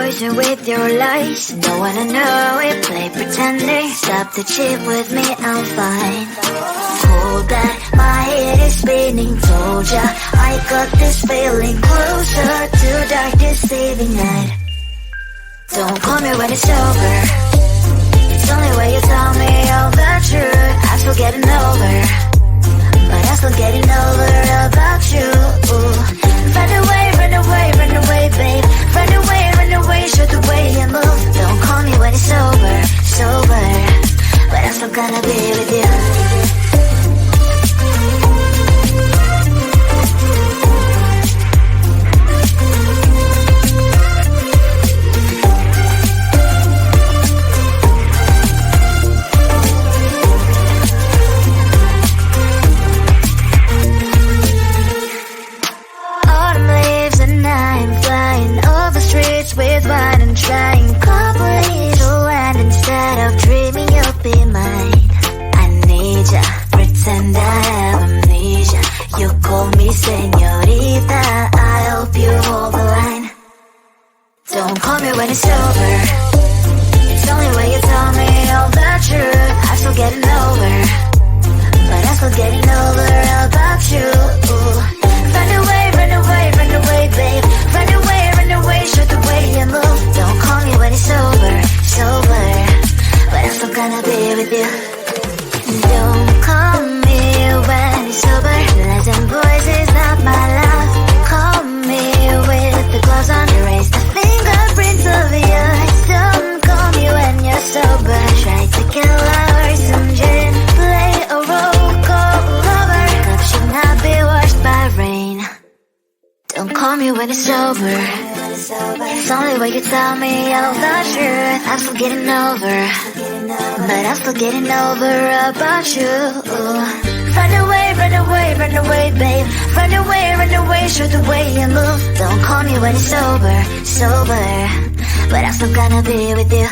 poison with your lies. Don't wanna know it, play pretending. Stop the cheat with me, I'm fine. Hold that, my head is spinning. Told ya, I got this feeling. Closer to dark deceiving night. Don't call me when it's over. It's only when you tell me all the truth. I'm still getting over, but I'm still getting over about you. Run away, run away, run away, babe. Run away, show the way you move. Don't call me when it's over, sober, but I'm still gonna be with you. With wine and trying coupling to land instead of dreaming you'll be mine. I need ya, pretend I have amnesia. You call me señorita, I hope you hold the line. Don't call me when it's over. It's only when you tell me all the truth. I'm still getting over, but I'm still getting over about you. Run away, run away, run away, babe. Run away, show the way you move. Don't call me when it's over, sober, but I'm still gonna be with you. Don't call me when it's over. Lies and boys is not my love. Call me with the gloves on. Erase the fingerprints of yours. Don't call me when you're sober. Try to kill hours, some gin. Play a role, call lover. Cup should not be washed by rain. Don't call me when it's over. It's only when you tell me all the truth. I'm still getting over, but I'm still getting over about you. Run away, run away, run away, babe. Run away, show the way you move. Don't call me when it's over, sober, but I'm still gonna be with you.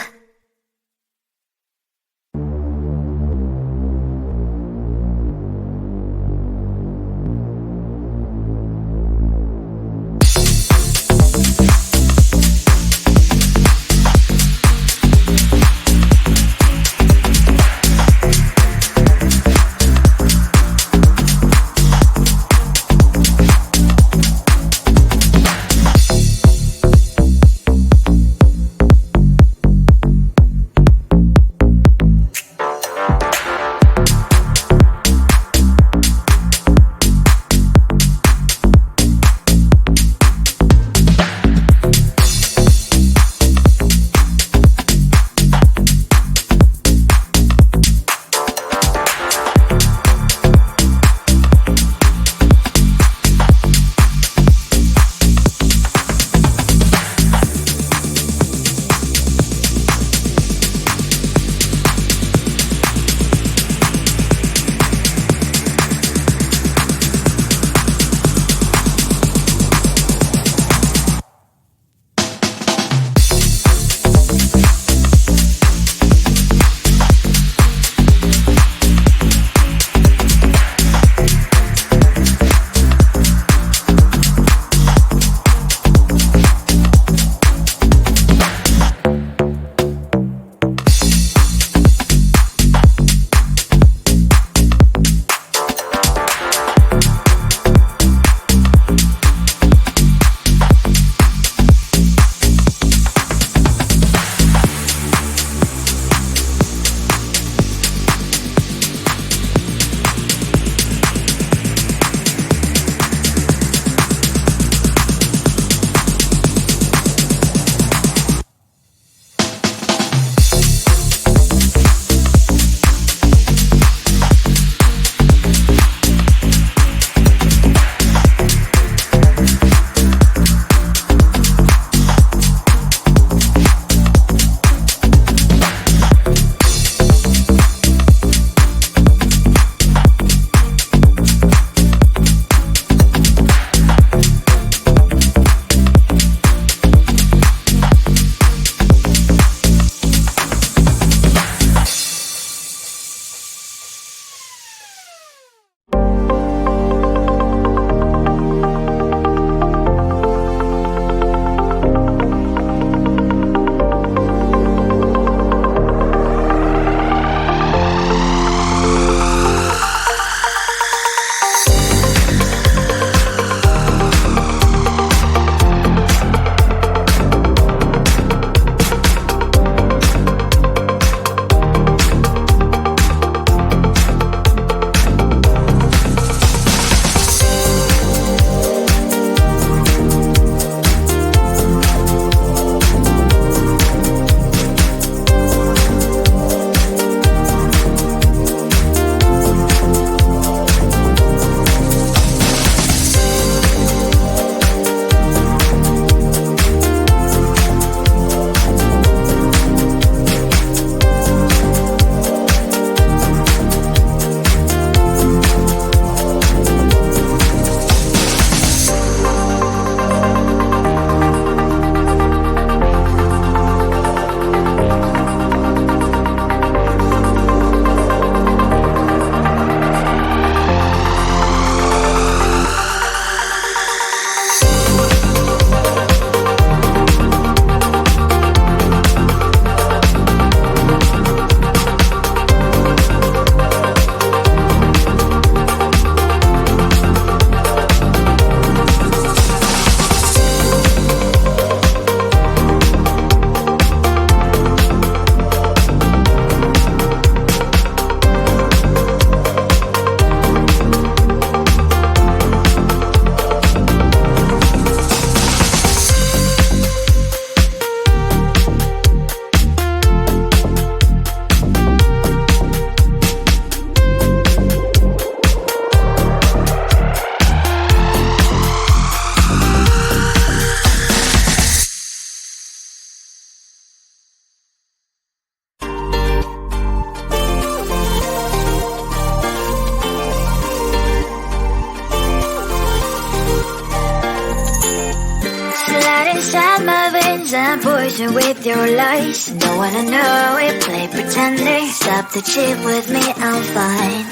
poison with your lies. Don't wanna know it, play pretending. Stop the cheat with me, I'm fine.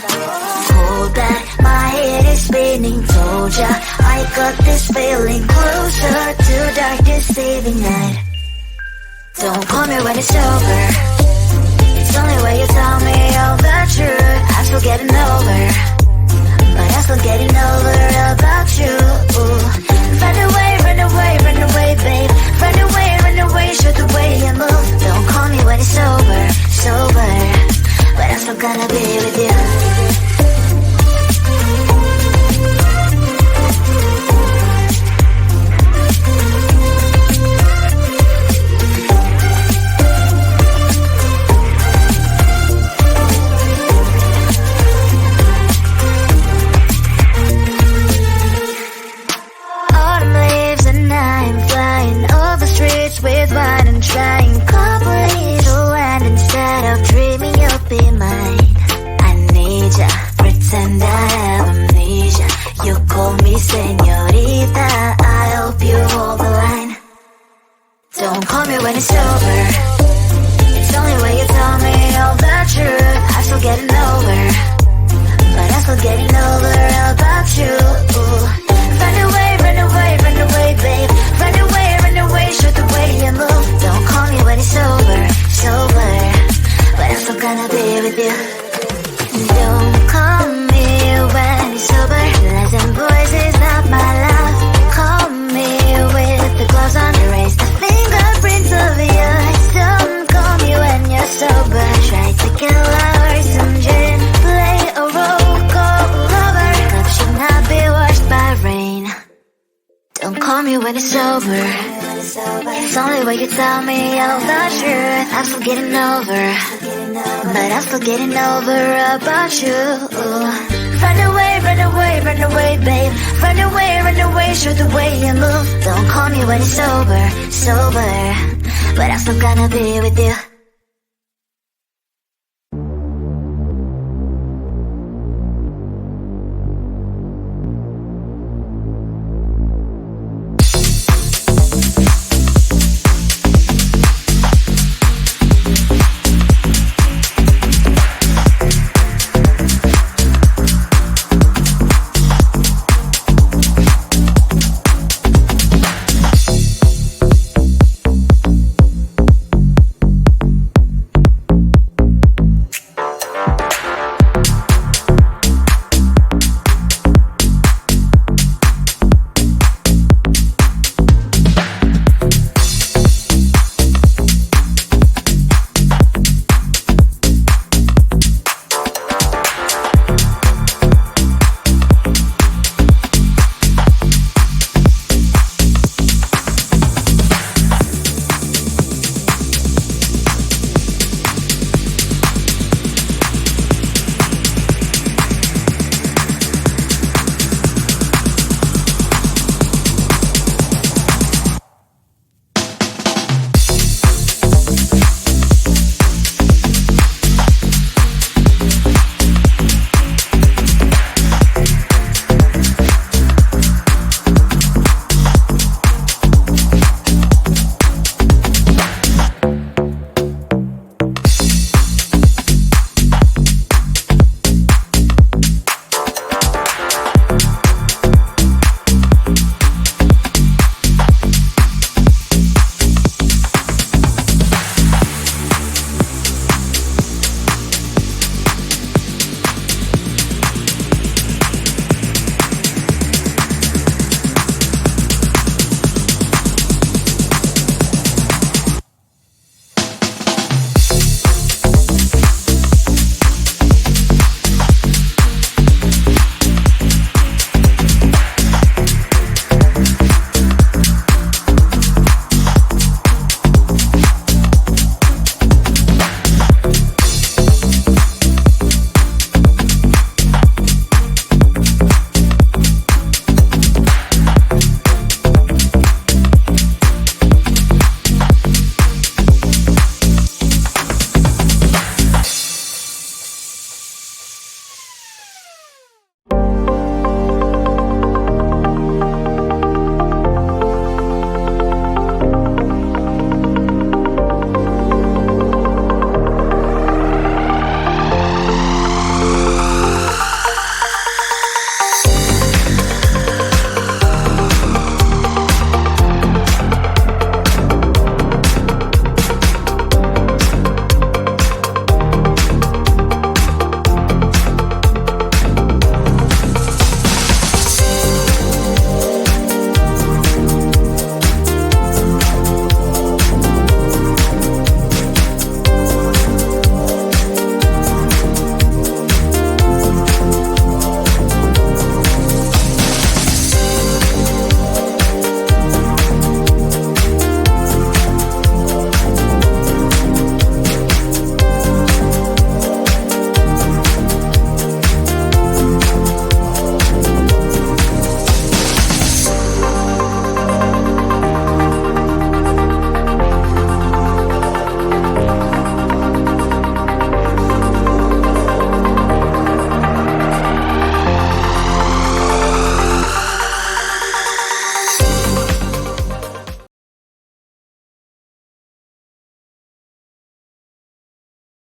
Hold back, my head is spinning. Told ya, I got this feeling. Closer to dark deceiving night. Don't call me when it's over. It's only when you tell me all the truth. I'm still getting over, but I'm still getting over about you. Run away, run away, run away, babe. Run away, show the way you move. Don't call me when it's over, sober, but I'm still gonna be with you. With wine and trying completeness, and instead of dreaming you'll be mine. I need ya, pretend I have amnesia. You call me señorita, I hope you hold the line. Don't call me when it's over. It's only when you tell me all the truth. I'm still getting over, but I'm still getting over about you. Run away, run away, run away, babe. Run away, show the way you move. Don't call me when it's over, sober, but I'm still gonna be with you. Don't call me when it's over. Lies and boys is not my love. Call me with the gloves on. Erase the fingerprints of yours. Don't call me when you're sober. Try to kill hours, some gin, play a role, call lover. Cup should not be washed by rain. Don't call me when it's over. It's only when you tell me all the truth. I'm still getting over, but I'm still getting over about you. Run away, run away, run away, babe. Run away, show the way you move. Don't call me when it's over, sober, but I'm still gonna be with you.